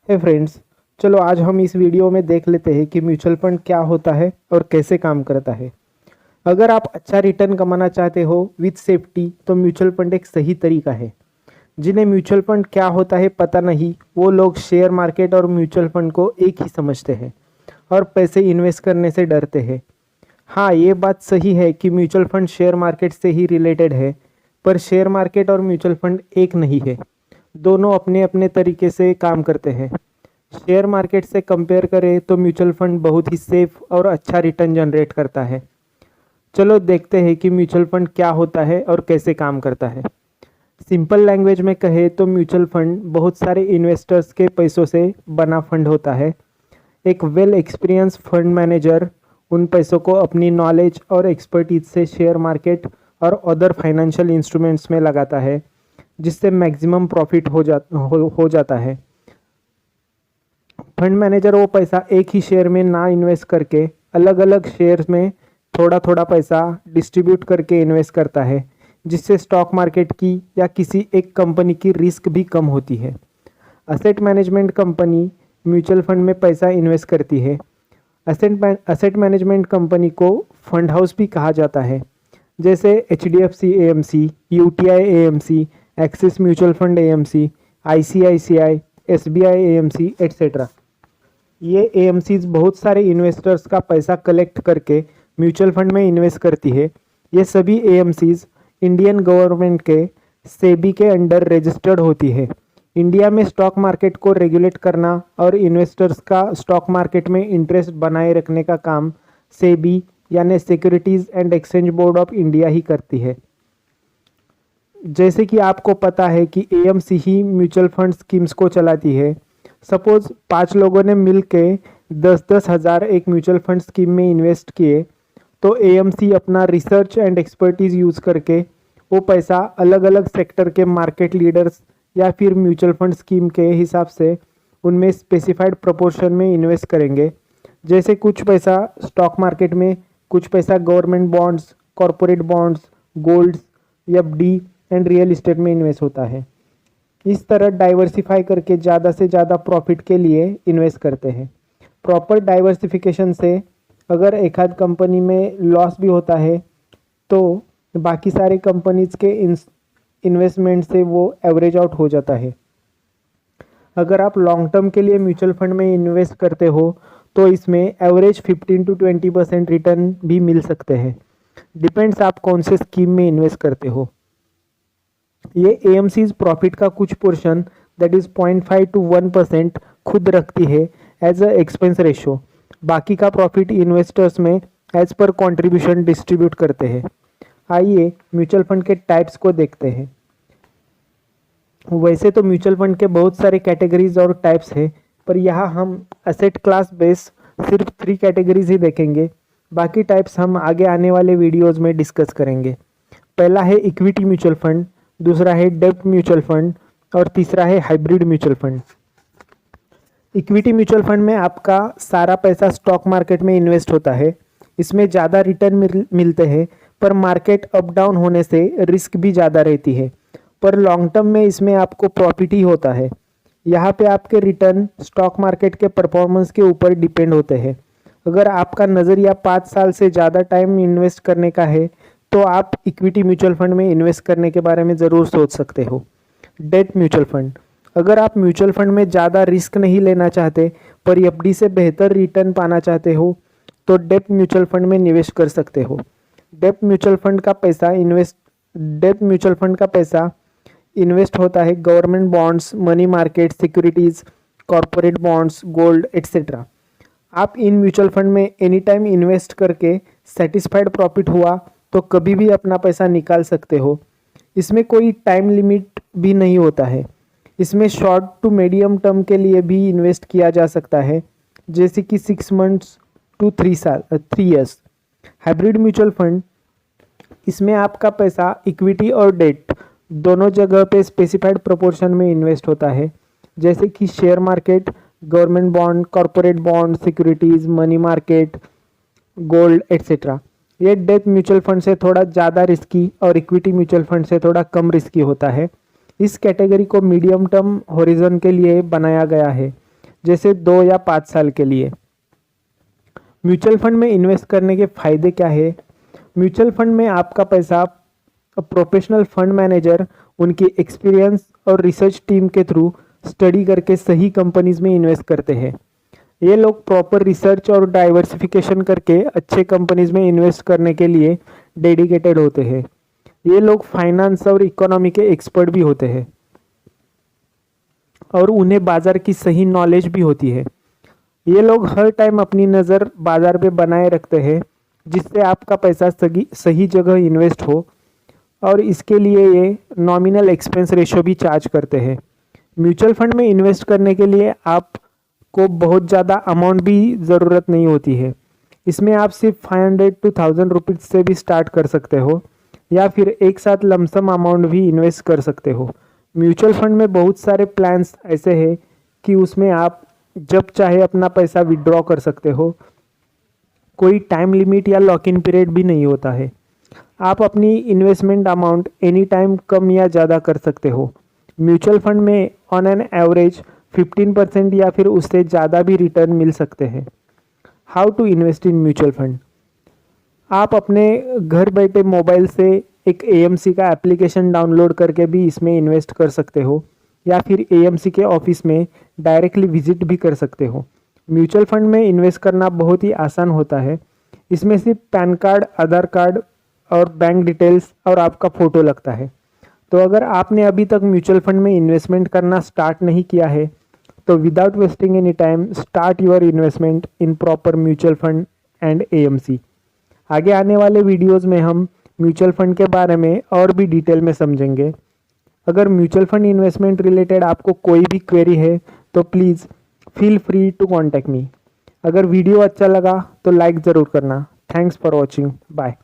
हे friends, चलो आज हम इस वीडियो में देख लेते हैं कि म्यूचुअल फंड क्या होता है और कैसे काम करता है। अगर आप अच्छा रिटर्न कमाना चाहते हो विथ सेफ्टी तो म्यूचुअल फंड एक सही तरीका है। जिन्हें म्यूचुअल फंड क्या होता है पता नहीं, वो लोग शेयर मार्केट और म्यूचुअल फंड को एक ही समझते हैं और पैसे इन्वेस्ट करने से डरते हैं। हाँ, ये बात सही है कि म्यूचुअल फंड शेयर मार्केट से ही रिलेटेड है, पर शेयर मार्केट और म्यूचुअल फंड एक नहीं है। दोनों अपने अपने तरीके से काम करते हैं। शेयर मार्केट से कंपेयर करें तो म्यूचुअल फंड बहुत ही सेफ और अच्छा रिटर्न जनरेट करता है। चलो देखते हैं कि म्यूचुअल फंड क्या होता है और कैसे काम करता है। सिंपल लैंग्वेज में कहें तो म्यूचुअल फंड बहुत सारे इन्वेस्टर्स के पैसों से बना फंड होता है। एक वेल एक्सपीरियंस फंड मैनेजर उन पैसों को अपनी नॉलेज और एक्सपर्टीज से शेयर मार्केट और अदर फाइनेंशियल इंस्ट्रूमेंट्स में लगाता है, जिससे मैक्सिमम प्रॉफिट हो जाता है। फंड मैनेजर वो पैसा एक ही शेयर में ना इन्वेस्ट करके अलग अलग शेयर्स में थोड़ा थोड़ा पैसा डिस्ट्रीब्यूट करके इन्वेस्ट करता है, जिससे स्टॉक मार्केट की या किसी एक कंपनी की रिस्क भी कम होती है। Asset management company mutual fund में पैसा इन्वेस्ट करती है। असेट मैनेजमेंट कंपनी को फंड हाउस भी कहा जाता है, जैसे HDFC AMC, UTI AMC, axis mutual fund AMC, ICICI, SBI AMC etcetera. ये AMCs बहुत सारे इन्वेस्टर्स का पैसा कलेक्ट करके म्यूचुअल फंड में इन्वेस्ट करती है। ये सभी AMCs इंडियन गवर्नमेंट के सेबी के अंडर रजिस्टर्ड होती है। इंडिया में स्टॉक मार्केट को रेगुलेट करना और इन्वेस्टर्स का स्टॉक मार्केट में इंटरेस्ट बनाए रखने का काम सेबी यानी securities and exchange board of India ही करती है। जैसे कि आपको पता है कि AMC ही म्यूचुअल फंड स्कीम्स को चलाती है। सपोज 5 लोगों ने मिल के 10-10 हज़ार एक म्यूचुअल फंड स्कीम में इन्वेस्ट किए, तो AMC अपना रिसर्च एंड एक्सपर्टीज़ यूज़ करके वो पैसा अलग अलग सेक्टर के मार्केट लीडर्स या फिर म्यूचुअल फंड स्कीम के हिसाब से उनमें स्पेसिफाइड प्रोपोर्शन में इन्वेस्ट करेंगे। जैसे कुछ पैसा स्टॉक मार्केट में, कुछ पैसा government bonds, corporate bonds, golds, FD and real estate में इन्वेस्ट होता है। इस तरह डाइवर्सिफाई करके ज़्यादा से ज़्यादा प्रॉफिट के लिए इन्वेस्ट करते हैं। प्रॉपर डाइवर्सिफिकेशन से अगर एक आध कंपनी में लॉस भी होता है तो बाकी सारे कंपनीज के इन्वेस्टमेंट से वो एवरेज आउट हो जाता है। अगर आप लॉन्ग टर्म के लिए म्यूचुअल फंड में इन्वेस्ट करते हो तो इसमें एवरेज 15 to 20% रिटर्न भी मिल सकते हैं। डिपेंड्स आप कौन से स्कीम में इन्वेस्ट करते हो। ये AMC's प्रॉफिट का कुछ पोर्शन दैट इज 0.5 to 1% खुद रखती है एज अ एक्सपेंस रेशो। बाकी का प्रॉफिट इन्वेस्टर्स में एज पर कंट्रीब्यूशन डिस्ट्रीब्यूट करते हैं। आइए म्यूचुअल फंड के टाइप्स को देखते हैं। वैसे तो म्यूचुअल फंड के बहुत सारे कैटेगरीज और टाइप्स हैं, पर यहाँ हम एसेट क्लास बेस सिर्फ 3 कैटेगरीज ही देखेंगे। बाकी टाइप्स हम आगे आने वाले वीडियोज़ में डिस्कस करेंगे। पहला है इक्विटी म्यूचुअल फंड, दूसरा है डेब्ट म्यूचुअल फंड और तीसरा है hybrid mutual fund. Equity mutual fund में आपका सारा पैसा स्टॉक मार्केट में इन्वेस्ट होता है। इसमें ज़्यादा रिटर्न मिलते हैं, पर मार्केट अप डाउन होने से रिस्क भी ज़्यादा रहती है। पर लॉन्ग टर्म में इसमें आपको प्रॉफिट ही होता है। यहाँ पे आपके रिटर्न स्टॉक मार्केट के परफॉर्मेंस के ऊपर डिपेंड होते हैं। अगर आपका नज़रिया 5 साल से ज़्यादा टाइम इन्वेस्ट करने का है तो आप इक्विटी म्यूचुअल फंड में इन्वेस्ट करने के बारे में ज़रूर सोच सकते हो। डेब्ट म्यूचुअल फंड, अगर आप म्यूचुअल फंड में ज़्यादा रिस्क नहीं लेना चाहते पर FD से बेहतर रिटर्न पाना चाहते हो तो डेब्ट म्यूचुअल फंड में निवेश कर सकते हो। डेब्ट म्यूचुअल फंड का पैसा इन्वेस्ट होता है government bonds, money market, securities, corporate bonds, gold etcetera. आप इन म्यूचुअल फंड में एनी टाइम इन्वेस्ट करके सेटिस्फाइड प्रॉफिट हुआ तो कभी भी अपना पैसा निकाल सकते हो। इसमें कोई टाइम लिमिट भी नहीं होता है। इसमें शॉर्ट टू मीडियम टर्म के लिए भी इन्वेस्ट किया जा सकता है, जैसे कि 6 months to 3 years। Hybrid mutual fund, इसमें आपका पैसा इक्विटी और डेट दोनों जगह पे स्पेसिफाइड प्रोपोर्शन में इन्वेस्ट होता है, जैसे कि share market, government bond, corporate bond, securities, money market, gold etcetera. ये डेट म्यूचुअल फंड से थोड़ा ज़्यादा रिस्की और इक्विटी म्यूचुअल फंड से थोड़ा कम रिस्की होता है। इस कैटेगरी को मीडियम टर्म होरिजन के लिए बनाया गया है। जैसे 2 या 5 साल के लिए। म्यूचुअल फंड में इन्वेस्ट करने के फायदे क्या है? म्यूचुअल फंड में आपका पैसा प्रोफेशनल फंड मैनेजर उनकी एक्सपीरियंस और रिसर्च टीम के थ्रू स्टडी करके सही कंपनीज में इन्वेस्ट करते हैं। ये लोग प्रॉपर रिसर्च और डाइवर्सिफिकेशन करके अच्छे कंपनीज में इन्वेस्ट करने के लिए डेडिकेटेड होते हैं। ये लोग फाइनेंस और इकोनॉमी के एक्सपर्ट भी होते हैं और उन्हें बाजार की सही नॉलेज भी होती है। ये लोग हर टाइम अपनी नज़र बाजार पे बनाए रखते हैं जिससे आपका पैसा सही जगह इन्वेस्ट हो, और इसके लिए ये नॉमिनल एक्सपेंस रेशो भी चार्ज करते हैं। म्यूचुअल फंड में इन्वेस्ट करने के लिए आपको बहुत ज़्यादा अमाउंट भी ज़रूरत नहीं होती है। इसमें आप सिर्फ 500 to 1000 रुपीज़ से भी स्टार्ट कर सकते हो या फिर एक साथ लमसम अमाउंट भी इन्वेस्ट कर सकते हो। म्यूचुअल फंड में बहुत सारे प्लान्स ऐसे हैं कि उसमें आप जब चाहे अपना पैसा विड्रॉ कर सकते हो। कोई टाइम लिमिट या लॉक इन पीरियड भी नहीं होता है। आप अपनी इन्वेस्टमेंट अमाउंट एनी टाइम कम या ज़्यादा कर सकते हो। म्यूचुअल फंड में ऑन एन एवरेज 15% या फिर उससे ज़्यादा भी रिटर्न मिल सकते हैं। How to invest in mutual fund? आप अपने घर बैठे मोबाइल से एक AMC का एप्लीकेशन डाउनलोड करके भी इसमें इन्वेस्ट कर सकते हो या फिर AMC के ऑफिस में डायरेक्टली विजिट भी कर सकते हो। म्यूचुअल फंड में इन्वेस्ट करना बहुत ही आसान होता है। इसमें सिर्फ पैन कार्ड, आधार कार्ड और बैंक डिटेल्स और आपका फ़ोटो लगता है। तो अगर आपने अभी तक म्यूचुअल फंड में इन्वेस्टमेंट करना स्टार्ट नहीं किया है तो without wasting any time start your investment in proper mutual fund and AMC। आगे आने वाले वीडियोस में हम म्यूचुअल फंड के बारे में और भी डिटेल में समझेंगे। अगर म्यूचुअल फंड इन्वेस्टमेंट रिलेटेड आपको कोई भी क्वेरी है तो please feel free to contact me. अगर वीडियो अच्छा लगा तो लाइक ज़रूर करना। Thanks for watching. बाय।